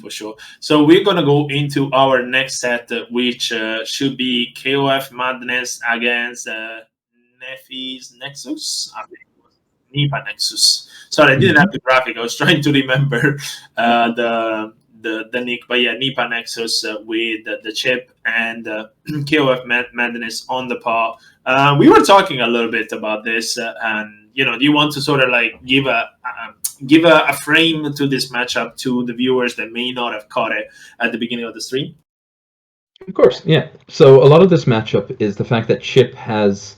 for sure. So we're gonna go into our next set, which should be KoFMadness against nipahneXus. nipahneXus. Sorry, I didn't have the graphic. I was trying to remember the nick, but yeah, nipahneXus with the chip and KoFMadness on the paw. We were talking a little bit about this, and do you want to sort of like give a frame to this matchup to the viewers that may not have caught it at the beginning of the stream? Of course, yeah. So a lot of this matchup is the fact that Chip has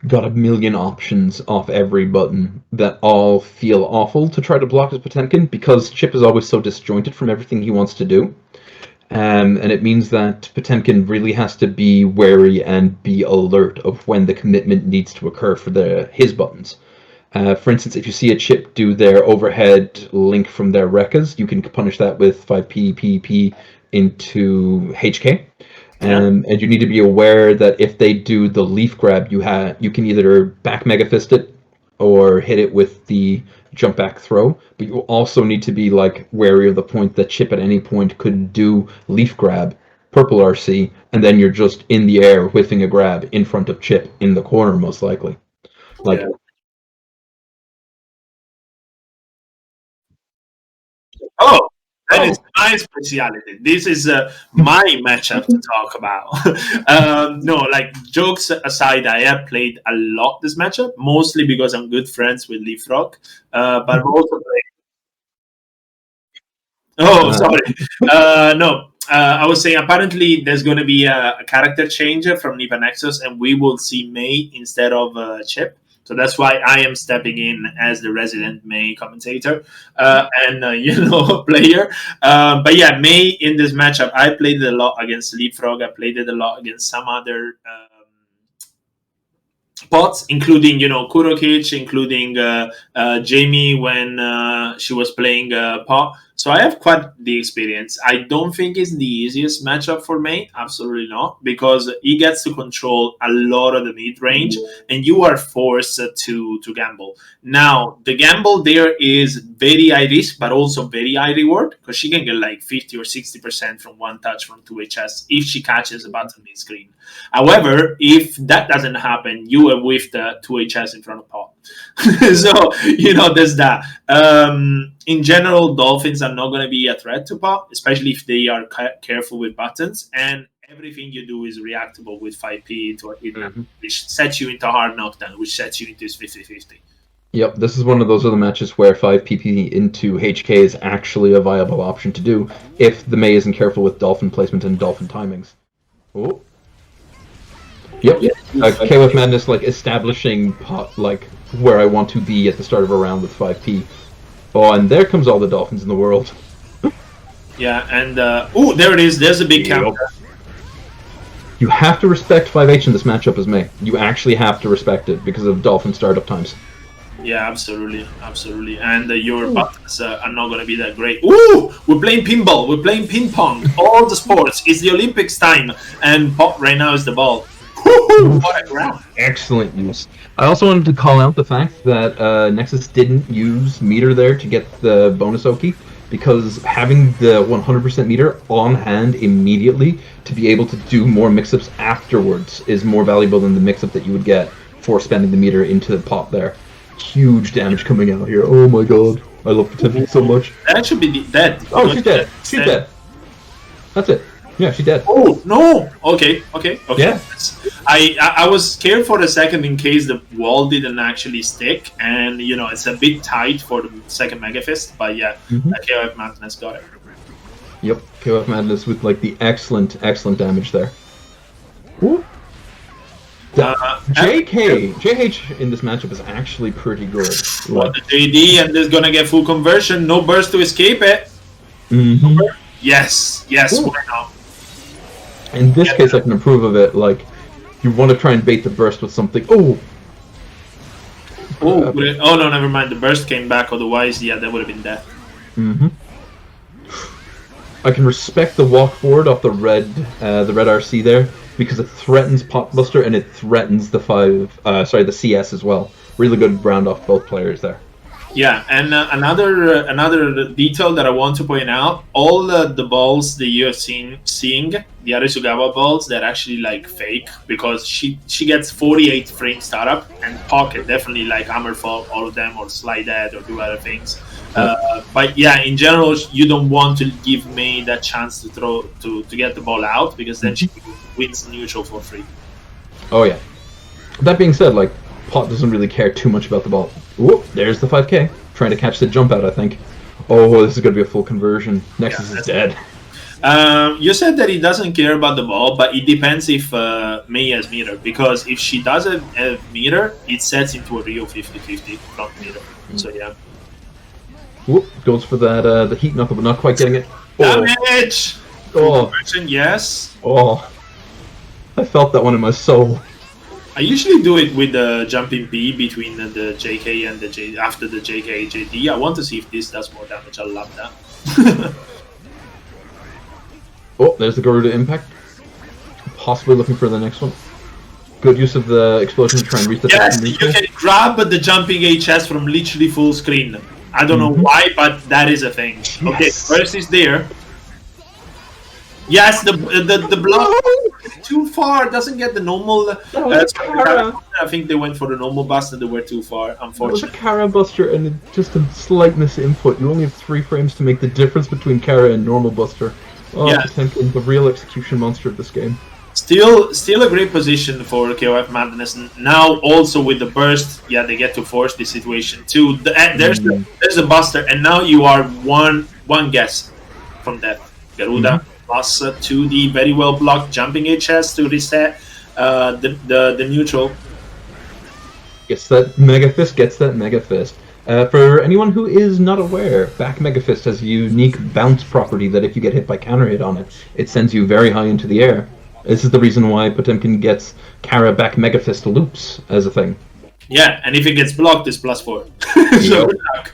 got a million options off every button that all feel awful to try to block his Potemkin, because Chip is always so disjointed from everything he wants to do. And it means that Potemkin really has to be wary and be alert of when the commitment needs to occur for his buttons. For instance, if you see a Chip do their overhead link from their Rekkas, you can punish that with 5p, PP into HK. And you need to be aware that if they do the leaf grab, you can either back Mega Fist it or hit it with the jump back throw. But you also need to be like wary of the point that Chip at any point could do leaf grab, purple RC, and then you're just in the air whiffing a grab in front of Chip in the corner, most likely. Oh, that is my speciality. This is my matchup to talk about. No, like jokes aside, I have played a lot this matchup, mostly because I'm good friends with Leafrock. But I've also played. Oh, sorry. No, I was saying apparently there's going to be a character change from nipahneXus, and we will see May instead of Chip. So that's why I am stepping in as the resident May commentator and player. But yeah, May in this matchup, I played it a lot against Leapfrog. I played it a lot against some other pots, including Kurokich, including Jamie when she was playing pot. So I have quite the experience. I don't think it's the easiest matchup for May, absolutely not, because he gets to control a lot of the mid range, and you are forced to gamble. Now, the gamble there is very high risk, but also very high reward, because she can get like 50 or 60% from one touch from 2HS if she catches a button mid screen. However, if that doesn't happen, you are with the 2HS in front of pot. So, there's that. In general, Dolphins are not going to be a threat to pot, especially if they are careful with buttons. And everything you do is reactable with 5p into a hidden, which sets you into hard knockdown, which sets you into 50-50. Yep, this is one of those other matches where 5pp into HK is actually a viable option to do if the May isn't careful with Dolphin placement and Dolphin timings. Oh. Yep, KoFMadness, like, establishing pot, like, where I want to be at the start of a round with 5p. Oh, and there comes all the Dolphins in the world. Yeah, and, there it is, there's a big counter. You have to respect 5H in this matchup as May. You actually have to respect it because of Dolphin startup times. Yeah, absolutely. And your buttons are not going to be that great. Ooh, we're playing pinball, we're playing ping pong, all the sports. It's the Olympics time, and pot right now is the ball. What a grab. Excellent use. I also wanted to call out the fact that Nexus didn't use meter there to get the bonus Oki, because having the 100% meter on hand immediately to be able to do more mix-ups afterwards is more valuable than the mix-up that you would get for spending the meter into the pot there. Huge damage coming out here. Oh my god. I love Potemkin so much. That should be dead. Oh, she's dead. She's dead. That's it. Yeah, she's dead. Oh, no! Okay. Yeah. I was scared for a second in case the wall didn't actually stick, and, it's a bit tight for the second Mega Fist, but yeah, KoFMadness got it. Yep, KoFMadness with, like, the excellent damage there. Ooh. JH in this matchup is actually pretty good. Well, the JD, and this gonna get full conversion, no burst to escape it. Yes, why not? In this case, I can approve of it. Like, you want to try and bait the burst with something. Oh, no, never mind. The burst came back. Otherwise, yeah, that would have been death. I can respect the walk forward off the red RC there because it threatens Potbuster and it threatens the the CS as well. Really good round off both players there. Yeah, and another detail that I want to point out: all the balls that you have seeing the Arisugawa balls, they're actually like fake because she gets 48 frame startup and pocket definitely like hammerfall all of them or slide that or do other things. But yeah, in general, you don't want to give May that chance to throw to get the ball out because then she wins neutral for free. Oh yeah. That being said, like Pot doesn't really care too much about the ball. Whoop, there's the 5K. Trying to catch the jump out, I think. Oh, this is going to be a full conversion. Nexus is dead. You said that he doesn't care about the ball, but it depends if May has meter. Because if she doesn't have meter, it sets into a real 50-50 front meter. So yeah. Whoop, goes for that the heat knuckle, but not quite getting it. Oh. Damage! Oh. Yes. Oh. I felt that one in my soul. I usually do it with the jumping P between the JK and the J after the JK JT. I want to see if this does more damage. I love that. Oh, there's the Garuda impact. Possibly looking for the next one. Good use of the explosion to try and reach the yes, you can grab the jumping HS from literally full screen. I don't know why, but that is a thing. Yes. Okay, first is there. Yes, the block is too far. Doesn't get the normal. I think they went for the normal bust and they were too far. Unfortunately, it was a Kara buster and just a slight misinput. You only have 3 frames to make the difference between Kara and normal buster. Oh, yeah. The real execution monster of this game. Still a great position for KoFMadness. Now also with the burst, yeah, they get to force the situation too. There's the buster, and now you are one guess from that. Garuda plus 2D very well blocked jumping HS to reset the neutral. Gets that Mega Fist. For anyone who is not aware, back Mega Fist has a unique bounce property that if you get hit by counter hit on it, it sends you very high into the air. This is the reason why Potemkin gets Kara back Mega Fist loops as a thing. Yeah, and if it gets blocked, it's +4. So good luck.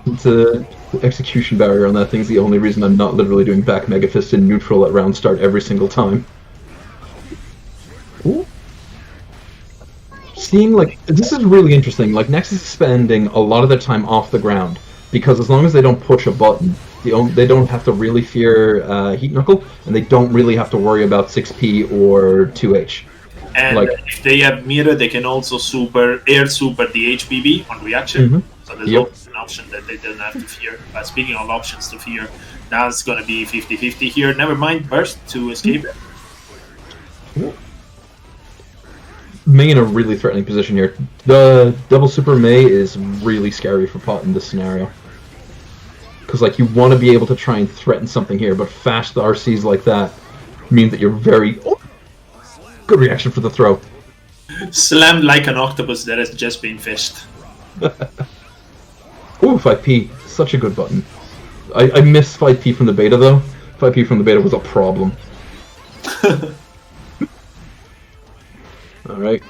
It's a execution barrier on that thing's the only reason I'm not literally doing back Mega Fist in neutral at round start every single time. Ooh. Seeing, like, this is really interesting. Like, Nexus is spending a lot of their time off the ground, because as long as they don't push a button, they don't have to really fear Heat Knuckle, and they don't really have to worry about 6P or 2H. And like, if they have meter, they can also air super the HPB on reaction. So there's also an option that they don't have to fear. But speaking of options to fear, now it's going to be 50-50 here. Never mind burst to escape it. May in a really threatening position here. The double super May is really scary for Pot in this scenario. Because, like, you want to be able to try and threaten something here, but fast RCs like that mean that you're very... Oh, good reaction for the throw. Slammed like an octopus that has just been fished. Ooh, 5P. Such a good button. I miss 5P from the beta, though. 5P from the beta was a problem. Alright.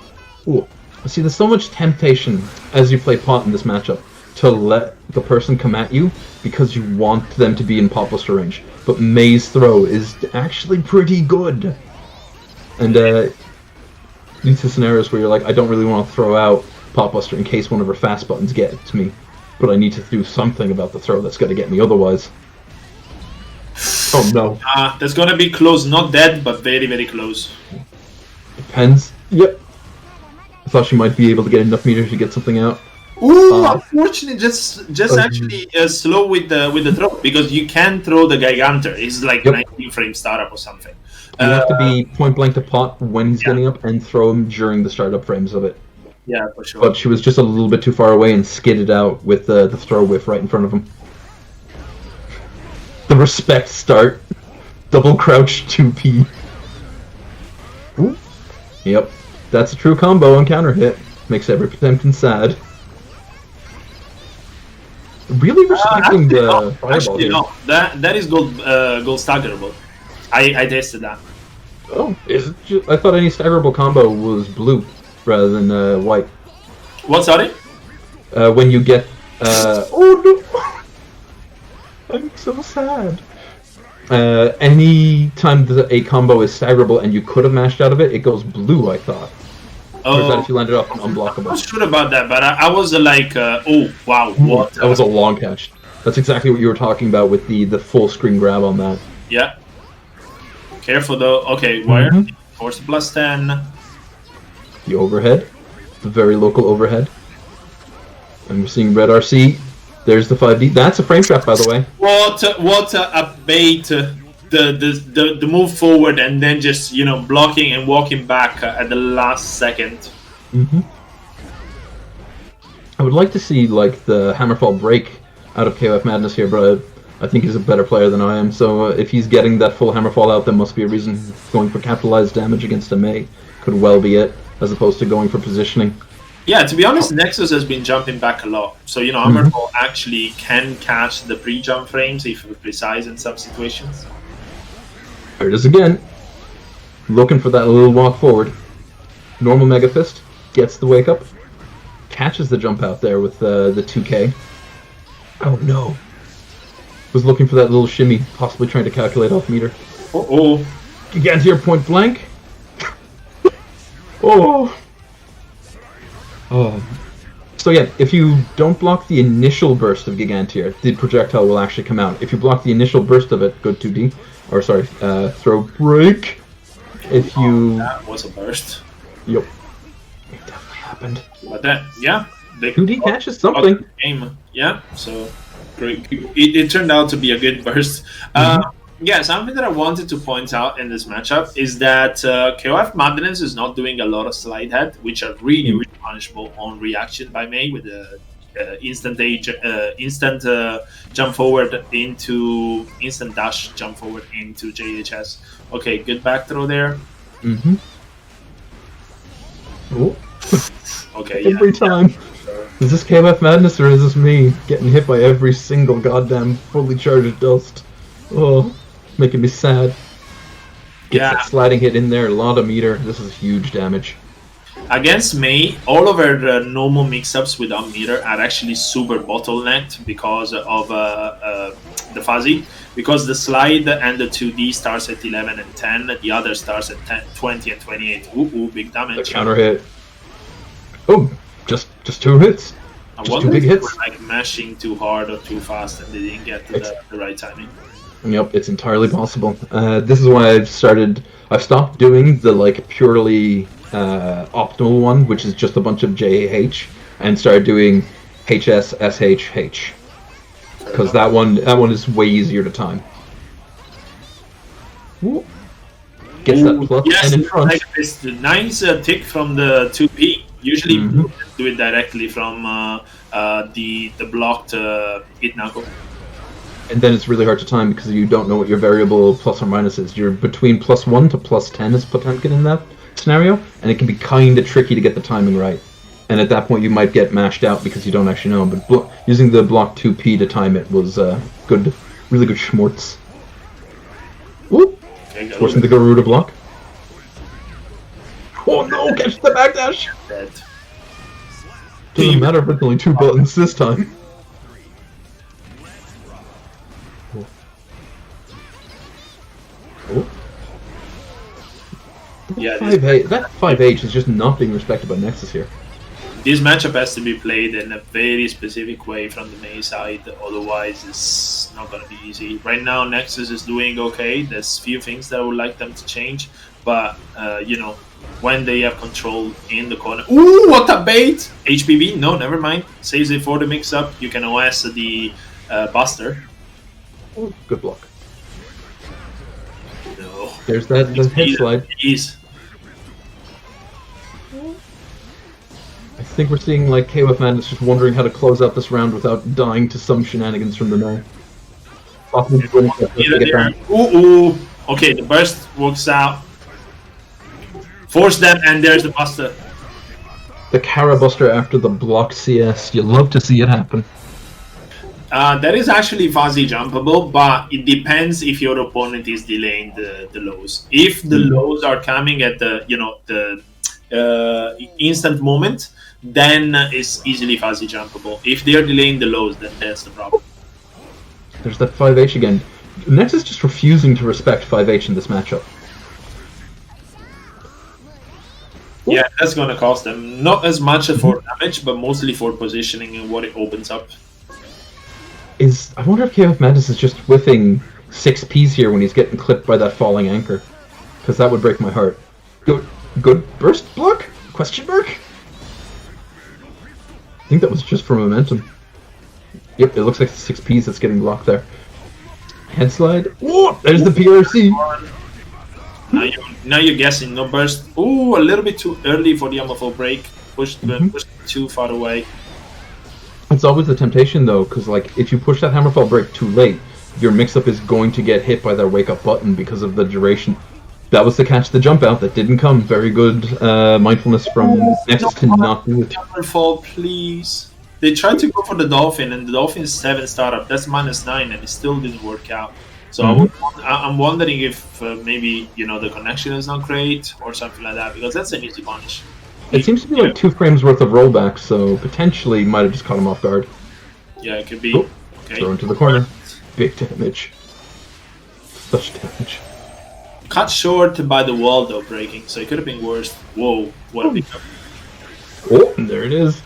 Ooh. See, there's so much temptation as you play Pot in this matchup to let the person come at you because you want them to be in Pot Buster range. But May's throw is actually pretty good. And leads to scenarios where you're like, I don't really want to throw out Pot Buster in case one of her fast buttons get to me. But I need to do something about the throw that's going to get me otherwise. Oh no. That's going to be close. Not dead, but very, very close. Depends. Yep. I thought she might be able to get enough meter to get something out. Ooh, unfortunately, just actually slow with the throw because you can throw the Gigantor. It's like 19 frame startup or something. You have to be point blank to Pot when he's getting up and throw him during the startup frames of it. Yeah, for sure. But she was just a little bit too far away and skidded out with the throw whiff right in front of him. The respect start. Double crouch 2P. Ooh. Yep. That's a true combo on counter hit. Makes every Potemkin sad. Really respecting the fireball here. No. That is gold staggerable. I tested that. Oh, is it just, I thought any staggerable combo was blue rather than white. What, sorry? When you get... oh no! I'm so sad. Any time that a combo is staggerable and you could have mashed out of it, it goes blue, I thought. Or is that Oh, if you landed up I'm unblockable? not sure about that, but I was like, oh wow, what? That was a long catch. That's exactly what you were talking about with the full screen grab on that. Yeah. Careful though. Okay, wire. Force +10. The overhead. The very local overhead. And we're seeing red RC. There's the 5D. That's a frame trap, by the way. What a bait. The move forward and then just, you know, blocking and walking back at the last second. I would like to see like the Hammerfall break out of KoFMadness here, but I think he's a better player than I am. So if he's getting that full Hammerfall out, that must be a reason. Going for capitalized damage against a Mei could well be it, as opposed to going for positioning. Yeah, to be honest, Nexus has been jumping back a lot. So, you know, Hammerfall actually can catch the pre-jump frames if we're precise in some situations. There it is again. Looking for that little walk forward. Normal Mega Fist. Gets the wake up. Catches the jump out there with the 2K. Oh no. Was looking for that little shimmy, possibly trying to calculate off meter. Uh-oh. Gigantier point blank. Oh. So yeah, if you don't block the initial burst of Gigantier, the projectile will actually come out. If you block the initial burst of it, go 2D. Or sorry, throw break. If you... that was a burst. Yep. It definitely happened. But that, yeah. 2D catches something. Game. Yeah, so great. It turned out to be a good burst. Yeah, something that I wanted to point out in this matchup is that KoFMadness is not doing a lot of slide head, which are really, really punishable on reaction by Mei with the instant jump forward into instant dash jump forward into JHS. Okay, good back throw there. Oh. Okay, every time. Is this KoFMadness or is this me getting hit by every single goddamn fully charged dust? Oh, making me sad. Gets that sliding hit in there, a lot of meter. This is huge damage. Against Mei, all of her normal mix-ups without meter are actually super bottlenecked because of the fuzzy. Because the slide and the 2D starts at 11 and 10, the other starts at 10, 20 and 28. Ooh, big damage. The counter hit. Oh, just 2 hits. Just 2 big hits. They were like mashing too hard or too fast and they didn't get to the right timing. Yep, it's entirely possible. This is why I've stopped doing the like purely optimal one, which is just a bunch of JH, and started doing HS, SH, H. Because that one is way easier to time. Ooh. Gets that plus and in front. Like this nice tick from the 2P. Usually do it directly from the blocked hit knuckle. And then it's really hard to time because you don't know what your variable plus or minus is. You're between +1 to +10 as Potemkin in that scenario, and it can be kind of tricky to get the timing right. And at that point you might get mashed out because you don't actually know. But using the block 2P to time it was good, really good schmorts. Whoop! Forcing the Garuda block. Oh no, catch the backdash! Doesn't matter if it's only 2 buttons this time. Oh. Yeah, that 5H is just not being respected by Nexus here. This matchup has to be played in a very specific way from the Mei side, otherwise it's not going to be easy. Right now Nexus is doing okay, there's few things that I would like them to change, but you know, when they have control in the corner... Ooh, what a bait! HPB? No, never mind. Saves it for the mix-up, you can OS the Buster. Ooh, good block. No. There's that head slide. Please. I think we're seeing like KoFMadness just wondering how to close out this round without dying to some shenanigans from the Mei. Ooh. Okay, the burst works out. Force them, and there's the Buster. The Kara Buster after the block CS. You love to see it happen. That is actually fuzzy jumpable, but it depends if your opponent is delaying the lows. If the lows are coming at the instant moment, then it's easily fuzzy jumpable. If they're delaying the lows, then that's the problem. There's that 5H again. Nexus just refusing to respect 5H in this matchup. Yeah, that's gonna cost them. Not as much for damage, but mostly for positioning and what it opens up. I wonder if KoFMadness is just whiffing 6Ps here when he's getting clipped by that falling anchor. Because that would break my heart. Good burst block? Question mark? I think that was just for momentum. Yep, it looks like the 6Ps that's getting blocked there. Head slide. Whoa! There's the PRC! Now you're guessing, no burst. Ooh, a little bit too early for the Hammerfall break. Pushed too far away. It's always the temptation though, because like if you push that Hammerfall break too late, your mix-up is going to get hit by their wake-up button because of the duration. That was the catch the jump out that didn't come. Very good mindfulness from nexus to not do it. Hammerfall, please. They tried to go for the Dolphin, and the Dolphin's 7 startup. That's -9, and it still didn't work out. So I'm wondering if maybe the connection is not great or something like that, because that's an easy punish. It seems to be like 2 frames worth of rollback, so potentially might have just caught him off guard. Yeah, it could be. Oh, okay. Throw into the corner. Big damage. Such damage. Cut short by the wall though, breaking, so it could have been worse. Whoa, what a big jump. Oh, and there it is.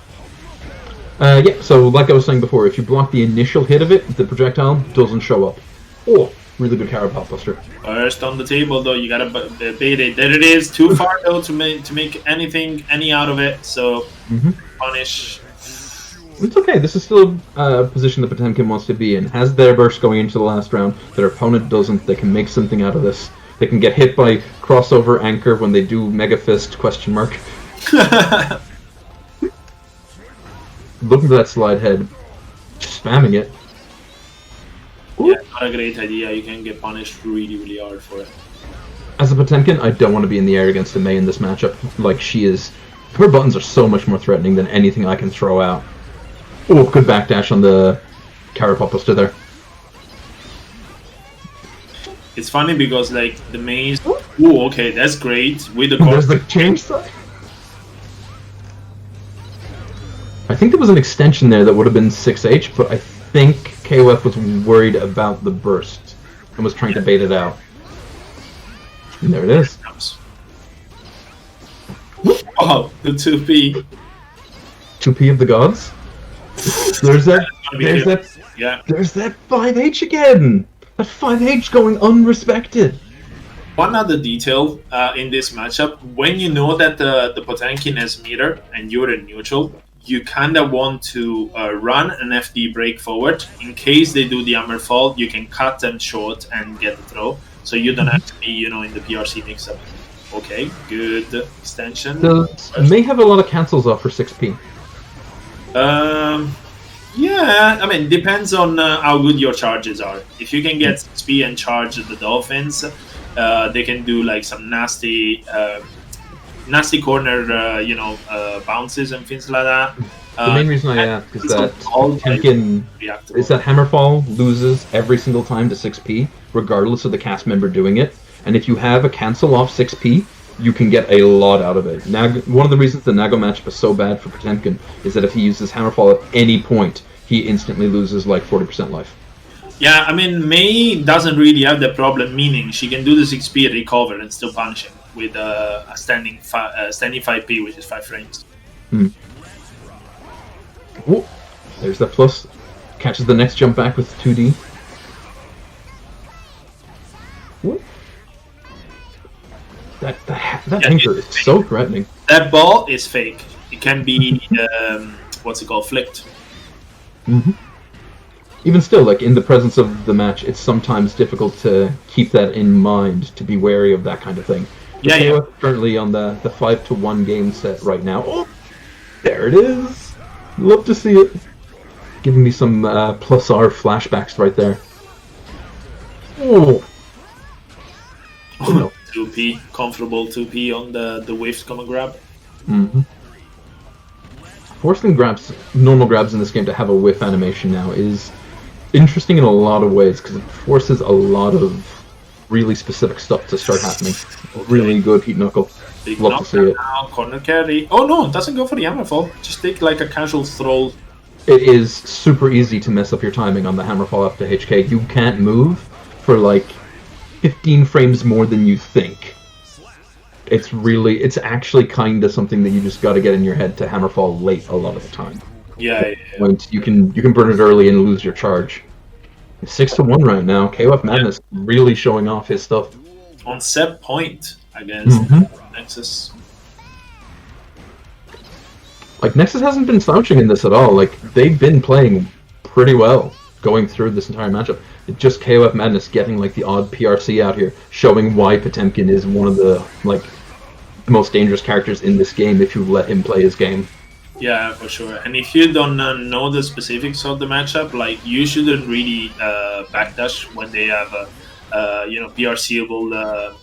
Yeah, so like I was saying before, if you block the initial hit of it, the projectile doesn't show up. Oh, really good carrot pop buster. First on the table though, you gotta bait it. There it is, too far though to make any out of it. So punish. It's okay. This is still a position that Potemkin wants to be in. Has their burst going into the last round. Their opponent doesn't. They can make something out of this. They can get hit by crossover anchor when they do Mega Fist ? Looking for that slide head, spamming it. Yeah, not a great idea. You can get punished really, really hard for it. As a Potemkin, I don't want to be in the air against a Mei in this matchup. Like, she is... Her buttons are so much more threatening than anything I can throw out. Oh, good backdash on the carrot pop buster there. It's funny because, like, the Mei's... Ooh, okay, that's great. With the There's the change side. I think there was an extension there that would have been 6H, but I think KOF was worried about the burst and was trying to bait it out. And there it is. Oh, the 2P. 2P of the gods. There's that 5H again! That 5H going unrespected! One other detail in this matchup, when you know that the Potemkin has meter and you're in neutral, you kind of want to run an FD break forward. In case they do the Hammerfall, you can cut them short and get the throw, so you don't have to be, in the PRC mix-up. Okay, good extension. May have a lot of cancels off for 6P. Yeah, I mean, depends on how good your charges are. If you can get 6P and charge the Dolphins, they can do like some nasty corner, bounces and things like that. The main reason I ask is that Hammerfall loses every single time to 6P, regardless of the cast member doing it. And if you have a cancel off 6P, you can get a lot out of it. One of the reasons the Nago matchup is so bad for Potemkin is that if he uses Hammerfall at any point, he instantly loses like 40% life. Yeah, I mean, Mei doesn't really have the problem, meaning she can do the 6P recover and still punish him with a standing 5P, which is 5 frames. Ooh, there's that plus. Catches the next jump back with 2D. Ooh. That anchor is so threatening. That ball is fake. It can be, flicked. Even still, like, in the presence of the match, it's sometimes difficult to keep that in mind, to be wary of that kind of thing. Yeah. Currently on the 5-1 game set right now. Oh, there it is. Love to see it. Giving me some plus R flashbacks right there. Oh. No. 2P, comfortable 2P on the waves come and grab. Forcing normal grabs in this game to have a whiff animation now is interesting in a lot of ways because it forces a lot of really specific stuff to start happening. Really good heat knuckle. Love to see it. Now, corner carry. Oh no, it doesn't go for the Hammerfall. Just take like a casual throw. It is super easy to mess up your timing on the Hammerfall after HK. You can't move for like 15 frames more than you think. It's actually kind of something that you just got to get in your head to hammerfall late a lot of the time. Yeah. You can burn it early and lose your charge. It's 6-1 right now. KoFMadness really showing off his stuff. On set point against Nexus. Like, Nexus hasn't been slouching in this at all. Like, they've been playing pretty well going through this entire matchup. It's just KoFMadness getting, like, the odd PRC out here, showing why Potemkin is one of the, like, most dangerous characters in this game if you let him play his game. Yeah, for sure. And if you don't know the specifics of the matchup, like, you shouldn't really backdash when they have, PRCable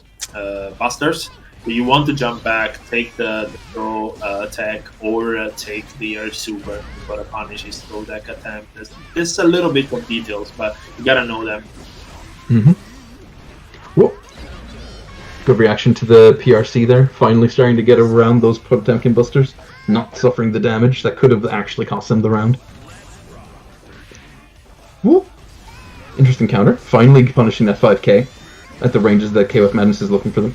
busters. So you want to jump back, take the throw attack, or take the air super for a punish his throw deck attempt. There's a little bit of details, but you gotta know them. Whoa. Good reaction to the PRC there. Finally starting to get around those Potemkin busters. Not suffering the damage that could have actually cost them the round. Woo. Interesting counter. Finally punishing that 5k at the ranges that KoFMadness is looking for them.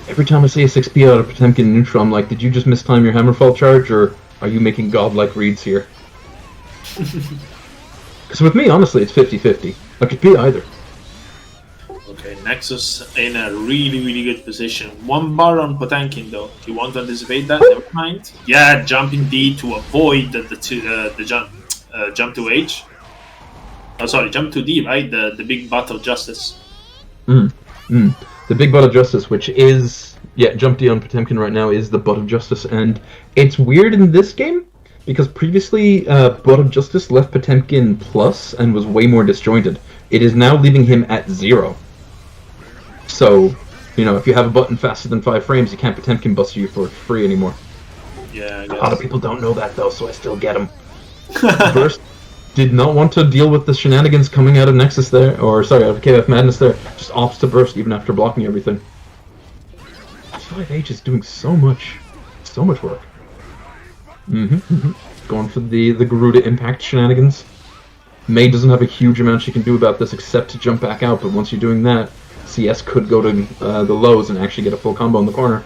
Every time I see a 6p out of Potemkin neutral, I'm like, did you just mistime your Hammerfall charge, or are you making godlike reads here? Because with me, honestly, it's 50-50. I could be either. Okay, Nexus in a really good position. One bar on Potemkin though. Do you want to anticipate that? Never mind. Yeah, jumping D to avoid the jump to H. Oh, sorry, jump to D, right? The big butt of justice. The big butt of justice, which is jump D on Potemkin right now is the butt of justice, and it's weird in this game because previously butt of justice left Potemkin plus and was way more disjointed. It is now leaving him at 0. So, if you have a button faster than 5 frames, you can't Potemkin bust you for free anymore. Yeah, I guess. A lot of people don't know that though, so I still get them. Burst did not want to deal with the shenanigans coming out of Nexus there, or sorry, out of KoFMadness there. Just opts to burst even after blocking everything. 5H is doing so much work. Going for the Garuda impact shenanigans. May doesn't have a huge amount she can do about this except to jump back out, but once you're doing that, CS could go to the lows and actually get a full combo in the corner.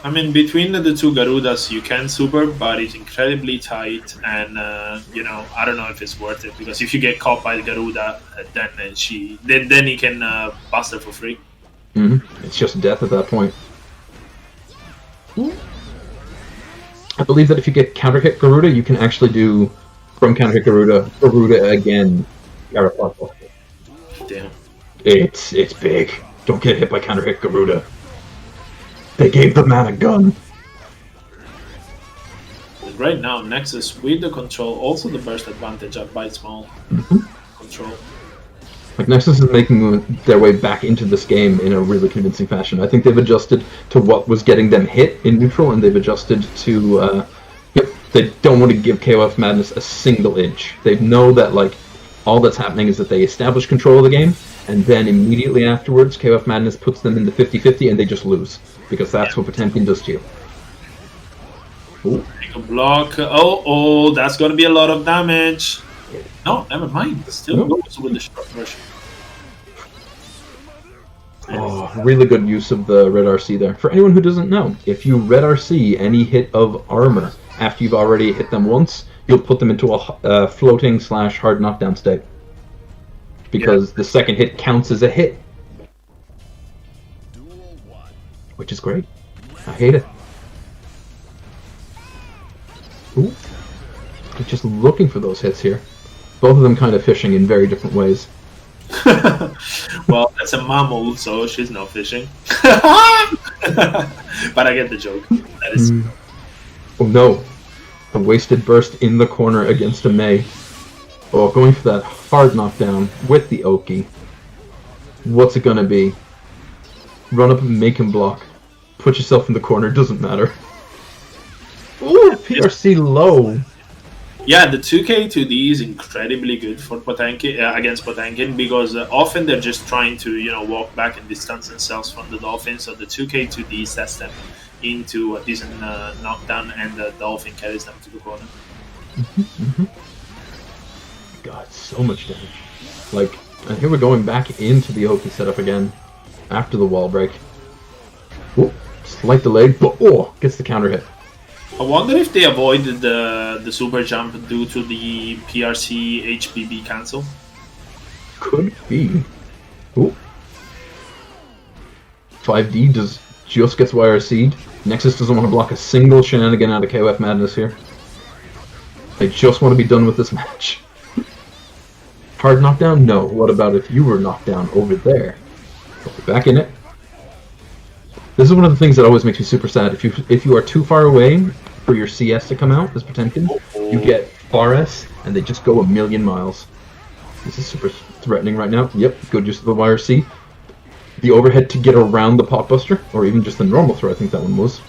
I mean, between the two Garudas, you can super, but it's incredibly tight, and I don't know if it's worth it, because if you get caught by the Garuda, then he can bust her for free. It's just death at that point. I believe that if you get counter hit Garuda, you can actually do from counter hit Garuda again. Damn. It's big. Don't get hit by counter hit Garuda. They gave the man a gun. Right now, Nexus with the control, also the burst advantage at bite small control. Like, Nexus is making their way back into this game in a really convincing fashion. I think they've adjusted to what was getting them hit in neutral, and they've adjusted to, they don't want to give KoFMadness a single inch. They know that, like, all that's happening is that they establish control of the game, and then immediately afterwards, KoFMadness puts them into 50-50, and they just lose. Because that's what Potemkin does to you. Ooh. Take a block. Oh, that's going to be a lot of damage. No, never mind. Still goes with the short version. Oh, really good use of the red RC there. For anyone who doesn't know, if you red RC any hit of armor after you've already hit them once, you'll put them into a floating/hard knockdown state. Because the second hit counts as a hit. Which is great. I hate it. Ooh. I'm just looking for those hits here. Both of them kind of fishing in very different ways. Well, that's a mammal, so she's not fishing. But I get the joke. That is. Oh no. A wasted burst in the corner against a May. Oh, going for that hard knockdown with the Oki. What's it gonna be? Run up and make him block. Put yourself in the corner, doesn't matter. Ooh, PRC low. Yeah, the 2K to D is incredibly good for Potemkin against Potemkin, because often they're just trying to walk back and distance themselves from the Dolphin. So the 2K to D sets them into a decent knockdown, and the Dolphin carries them to the corner. God, so much damage. Like, And here we're going back into the Oki setup again after the wall break. Ooh, slight delay, but gets the counter hit. I wonder if they avoided the super jump due to the PRC HBB cancel. Could be. Ooh. 5D just gets YRC'd. Nexus doesn't want to block a single shenanigan out of KoFMadness here. They just want to be done with this match. Hard knockdown? No. What about if you were knocked down over there? Back in it. This is one of the things that always makes me super sad. If you are too far away for your CS to come out as Potemkin, you get RS and they just go a million miles. This is super threatening right now. Yep, good use of the YRC. The overhead to get around the potbuster, or even just the normal throw, I think that one was.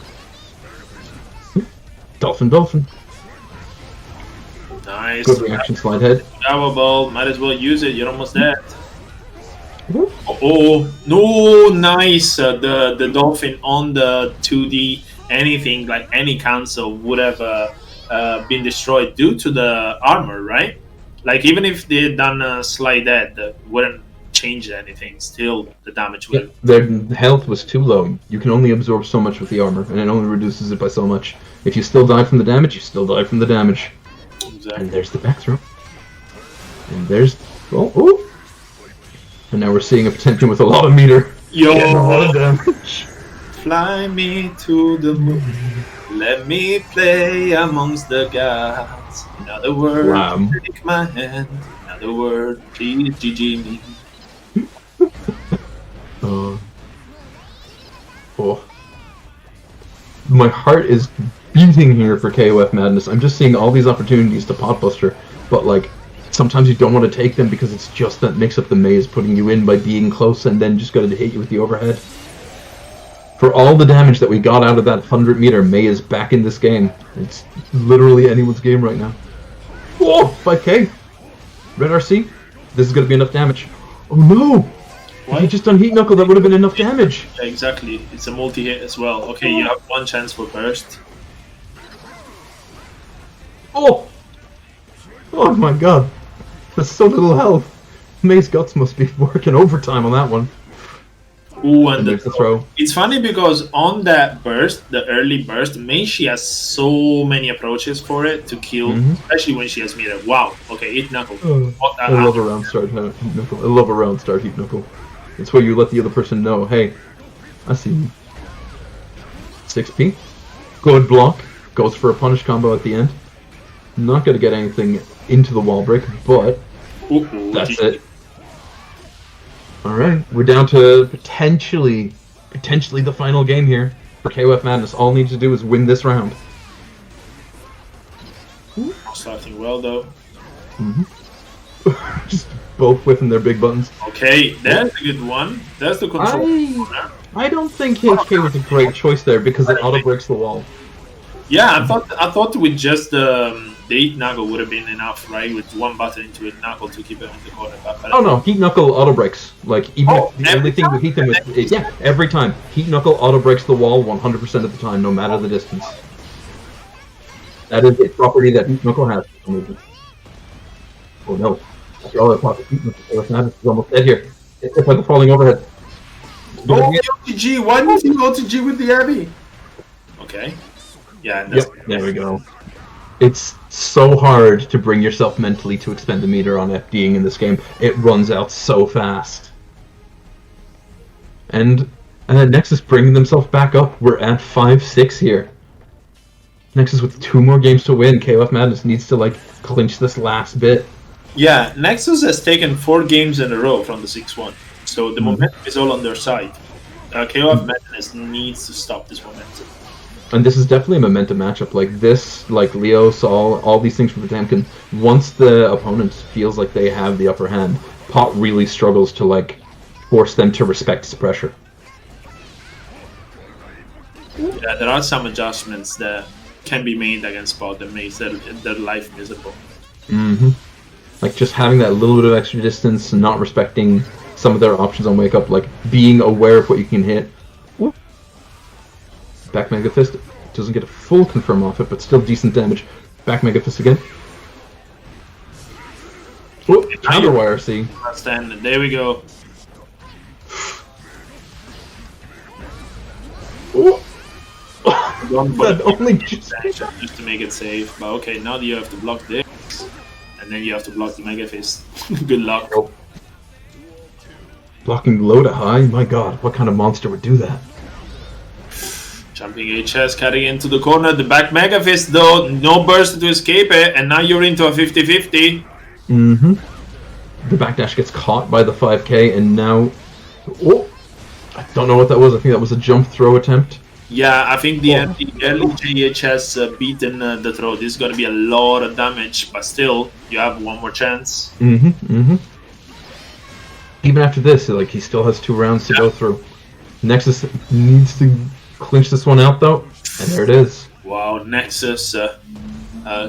Dolphin. Nice. Good reaction slide head. Java ball, might as well use it, you're almost dead. Oh, no, nice. The dolphin on the 2D, anything, like any cancel would have been destroyed due to the armor, right? Like, even if they had done a slide dead, that wouldn't change anything. Still, the damage would. Their health was too low. You can only absorb so much with the armor, and it only reduces it by so much. If you still die from the damage, you still die from the damage. Exactly. And there's the back throw. And there's... Oh! And now we're seeing a Potemkin with a lot of meter. Yo! Getting a lot of damage. Fly me to the moon. Let me play amongst the gods. In other words, Wow. take my hand. In other words, please GG me. My heart is beating here for KoFMadness. I'm just seeing all these opportunities to potbuster, but like sometimes you don't want to take them because it's just that mix-up the maze putting you in by being close and then just got to hit you with the overhead. For all the damage that we got out of that 100-meter, May is back in this game. It's literally anyone's game right now. Whoa! 5k! Red RC? This is going to be enough damage. Oh no! If you just done Heat Knuckle, that would have been enough damage. Yeah, exactly. It's a multi-hit as well. Okay, you have one chance for burst. Oh! Oh my god. That's so little health. May's guts must be working overtime on that one. Ooh, and there's the throw. It's funny because on that burst, the early burst, May, she has so many approaches for it to kill, especially when she has meter. Wow. Okay, Heat Knuckle. I love a round start Heat Knuckle. I love a round start Heat Knuckle. It's where you let the other person know, hey, I see you. 6p. Good block. Goes for a punish combo at the end. Not going to get anything into the wall break, but that's it. Alright, we're down to potentially the final game here for KoFMadness. All we need to do is win this round. Starting well, though. Just both whipping their big buttons. Okay, that's a good one. That's the control. I don't think HK was a great choice there because it auto breaks the wall. Yeah, I thought with just the Heat Knuckle would have been enough, right? With one button into Heat Knuckle to keep it in the corner. Oh no, Heat Knuckle auto breaks. Like even if the only thing we heat them with is every time Heat Knuckle auto breaks the wall 100% of the time, no matter the distance. That is a property that Heat Knuckle has. Oh no! After all that talk, Heat Knuckle is almost dead here. It's like a falling overhead. Oh, the OTG! Why didn't you OTG with the Abby? Okay. Yeah. There we go. It's so hard to bring yourself mentally to expend the meter on FDing in this game. It runs out so fast. And Nexus bringing themselves back up. We're at 5-6 here. Nexus with 2 more games to win. KoFMadness needs to like clinch this last bit. Yeah, Nexus has taken 4 games in a row from the 6-1. So the momentum is all on their side. KoFMadness needs to stop this momentum. And this is definitely a momentum matchup. Like this, like Leo, Saul, all these things for Potemkin. Once the opponent feels like they have the upper hand, Pot really struggles to like force them to respect his pressure. Yeah, there are some adjustments that can be made against Pot that makes their life miserable. Like just having that little bit of extra distance, not respecting some of their options on wake up, like being aware of what you can hit. Back Mega Fist doesn't get a full confirm off it, but still decent damage. Back Mega Fist again. Oh, counter YRC. Stand. There we go. Oh. Don't put That only just to make it safe. But okay, now you have to block this, and then you have to block the Mega Fist. Good luck. Oh. Blocking low to high? My god, what kind of monster would do that? Jumping HS, cutting into the corner. The back Mega Fist, though, no burst to escape it, and now you're into a 50-50. Mm-hmm. The backdash gets caught by the 5K, and now... Oh! I don't know what that was. I think that was a jump throw attempt. Yeah, I think the early JH has beaten the throw. This is going to be a lot of damage, but still, you have one more chance. Mm-hmm, mm-hmm. Even after this, like, he still has 2 rounds to go through. Nexus needs to clinch this one out, though, and there it is. Wow, Nexus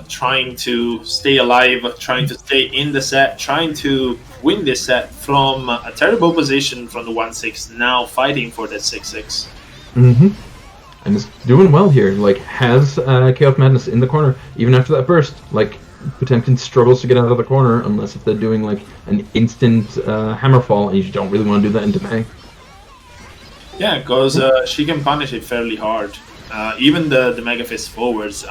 trying to stay alive, trying to stay in the set, trying to win this set from a terrible position from the 1-6, now fighting for that 6-6. Mm-hmm. And is doing well here. Like, has KoFMadness in the corner, even after that burst. Like, Potemkin struggles to get out of the corner, unless if they're doing, like, an instant hammerfall, and you don't really want to do that into May. Yeah, because she can punish it fairly hard. Even the Mega Fist forwards.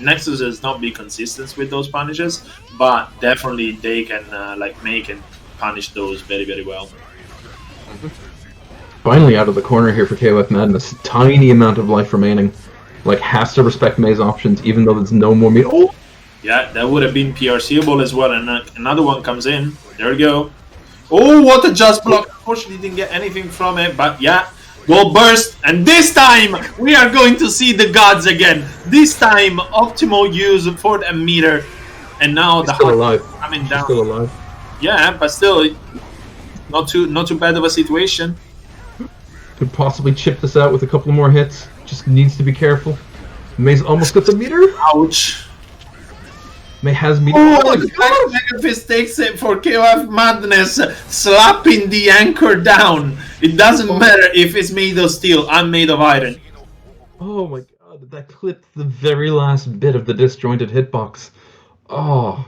Nexus does not be consistent with those punishes, but definitely they can make and punish those very, very well. Finally out of the corner here for KoFMadness. Tiny amount of life remaining. Like, has to respect May's options, even though there's no more meat. Oh! Yeah, that would have been PRCable as well, and another one comes in. There we go. Oh, what a just block. Unfortunately, didn't get anything from it, but yeah. Goal burst, and this time we are going to see the gods again. This time, optimal use for the meter, and now the heart coming down. Still alive. Yeah, but still, not too bad of a situation. Could possibly chip this out with a couple more hits. Just needs to be careful. May's almost got the meter. Ouch. May has meter. Oh, the Mega Fist takes it for KoFMadness, slapping the anchor down. It doesn't matter if it's made of steel. I'm made of iron. Oh my god, that clipped the very last bit of the disjointed hitbox. Oh,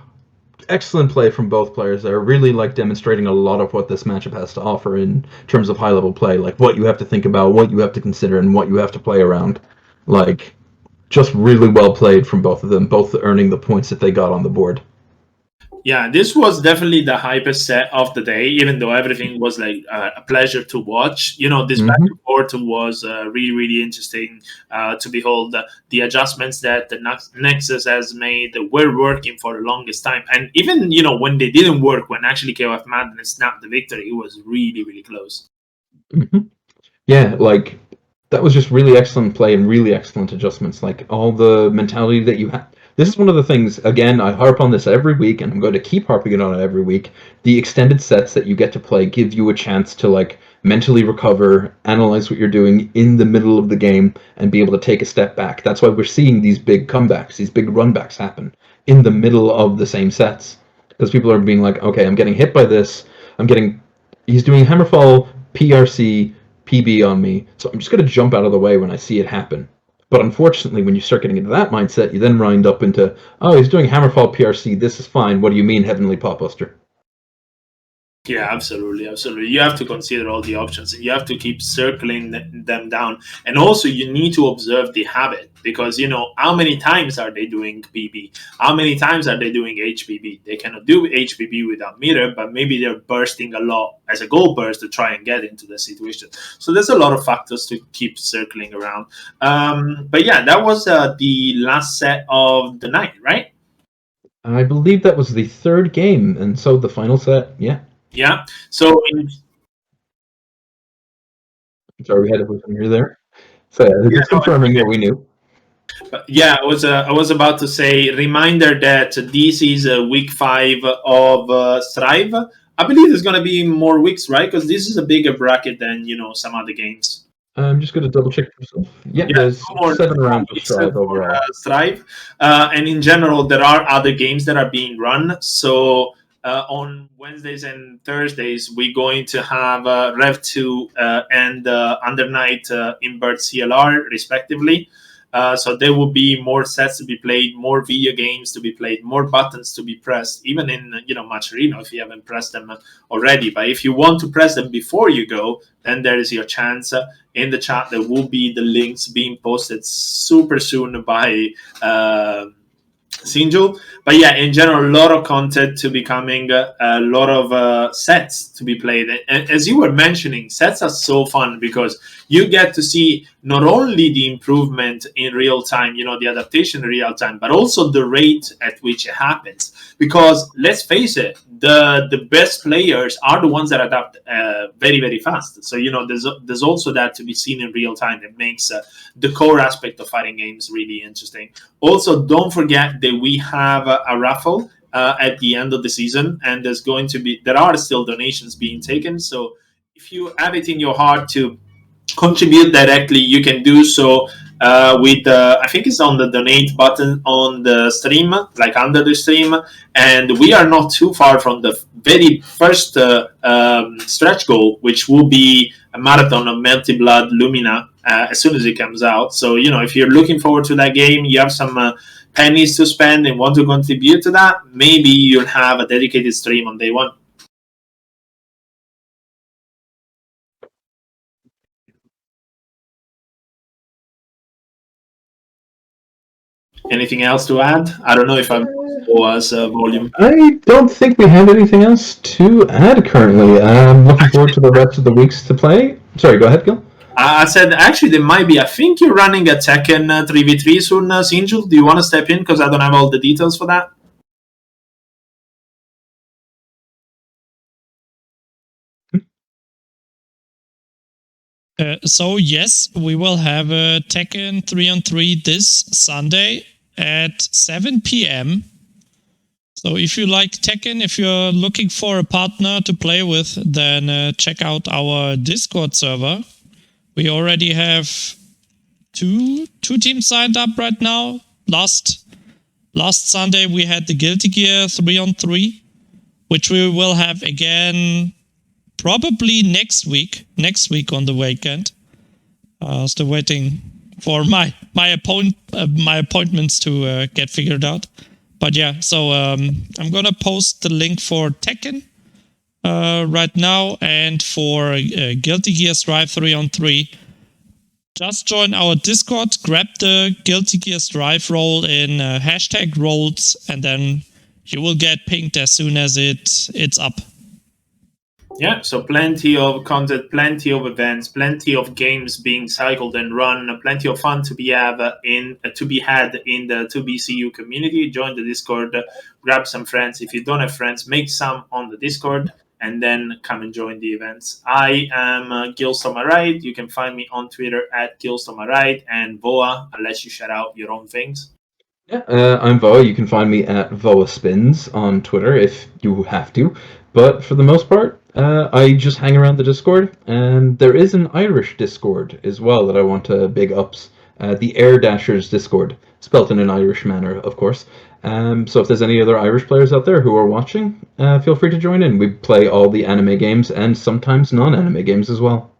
excellent play from both players there. Really like demonstrating a lot of what this matchup has to offer in terms of high-level play. Like what you have to think about, what you have to consider, and what you have to play around. Like, just really well played from both of them, both earning the points that they got on the board. Yeah, this was definitely the hypest set of the day, even though everything was like a pleasure to watch. You know, this back and forth was really, really interesting to behold. The adjustments that the Nexus has made were working for the longest time. And even, you know, when they didn't work, when actually KoFMadness snapped the victory, it was really, really close. Yeah, like, that was just really excellent play and really excellent adjustments. Like, all the mentality that you have. This is one of the things, again, I harp on this every week, and I'm going to keep harping on it every week. The extended sets that you get to play give you a chance to, like, mentally recover, analyze what you're doing in the middle of the game, and be able to take a step back. That's why we're seeing these big comebacks, these big runbacks happen in the middle of the same sets. Because people are being like, okay, I'm getting hit by this, he's doing Hammerfall, PRC, PB on me, so I'm just going to jump out of the way when I see it happen. But unfortunately, when you start getting into that mindset, you then wind up into, oh, he's doing Hammerfall PRC, this is fine, what do you mean Heavenly Potbuster? Yeah, absolutely, absolutely. You have to consider all the options, and you have to keep circling them down. And also, you need to observe the habit, because, you know, how many times are they doing PB? How many times are they doing HPB? They cannot do HPB without meter, but maybe they're bursting a lot as a goal burst to try and get into the situation. So there's a lot of factors to keep circling around. But yeah, that was the last set of the night, right? I believe that was the third game, and so the final set, yeah. Yeah. So, sorry, we had everything here there. So yeah, just confirming what we knew. Yeah, I was about to say, reminder that this is week 5 of Strive. I believe there's going to be more weeks, right? Because this is a bigger bracket than, you know, some other games. I'm just going to double check myself. Yeah, there's 7 rounds of Strive overall. Strive. And in general, there are other games that are being run. So on Wednesdays and Thursdays, we're going to have Rev 2 and Under Night Invert CLR, respectively. So there will be more sets to be played, more video games to be played, more buttons to be pressed, even in Match Arena if you haven't pressed them already. But if you want to press them before you go, then there is your chance. In the chat, there will be the links being posted super soon by Sinjo. But yeah, in general, a lot of content to be coming, a lot of sets to be played. And as you were mentioning, sets are so fun because you get to see not only the improvement in real time, the adaptation in real time, but also the rate at which it happens. Because let's face it, the best players are the ones that adapt very, very fast. So, there's also that to be seen in real time. It makes the core aspect of fighting games really interesting. Also, don't forget that we have a raffle at the end of the season, and there are still donations being taken. So if you have it in your heart to contribute directly, you can do so with I think it's on the donate button on the stream, like under the stream, and we are not too far from the very first stretch goal, which will be a marathon of Melty Blood Lumina as soon as it comes out. So if you're looking forward to that game, you have some pennies to spend and want to contribute to that, maybe you'll have a dedicated stream on day one. Anything else to add? I don't know if I'm was volume. I don't think we have anything else to add currently. I'm looking forward to the rest of the weeks to play. Sorry, go ahead, Gill. I said, actually, there might be. I think you're running a Tekken 3v3 soon, Sinjul. Do you want to step in? Because I don't have all the details for that. So yes, we will have a Tekken 3-on-3 this Sunday at 7 p.m. So if you like Tekken, if you're looking for a partner to play with, then check out our Discord server. We already have two teams signed up right now. Last Sunday we had the Guilty Gear 3-on-3, which we will have again probably next week on the weekend. Still waiting for my appointments to get figured out. But yeah, so I'm gonna post the link for Tekken right now, and for Guilty Gear Strive 3-on-3. Just join our Discord, grab the Guilty Gear Strive role in hashtag roles, and then you will get pinged as soon as it's up. Yeah, so plenty of content, plenty of events, plenty of games being cycled and run, plenty of fun to be had in the 2BCU community. Join the Discord, grab some friends. If you don't have friends, make some on the Discord, and then come and join the events. I am Gill Voa. You can find me on Twitter at Gill Voa, and Voa, I'll let you shout out your own things. Yeah, I'm Voa. You can find me at Voa Spins on Twitter if you have to. But for the most part, I just hang around the Discord, and there is an Irish Discord as well that I want to big ups. The Air Dashers Discord, spelt in an Irish manner, of course. So if there's any other Irish players out there who are watching, feel free to join in. We play all the anime games and sometimes non-anime games as well.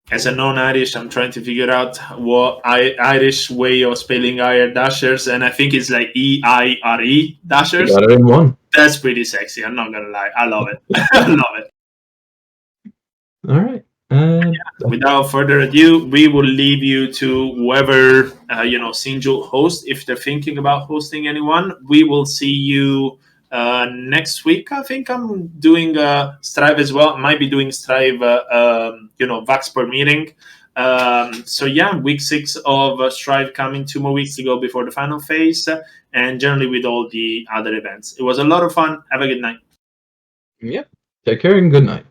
As a non-Irish, I'm trying to figure out what Irish way of spelling Air Dashers, and I think it's like E-I-R-E Dashers. You got it in one. That's pretty sexy. I'm not gonna lie. I love it. I love it. All right. Without further ado, we will leave you to whoever Sinjo hosts. If they're thinking about hosting anyone, we will see you next week. I think I'm doing Strive as well. I might be doing Strive, Vax per meeting. So yeah, week 6 of Strive coming. 2 more weeks to go before the final phase, and generally with all the other events. It was a lot of fun. Have a good night. Yep. Take care and good night.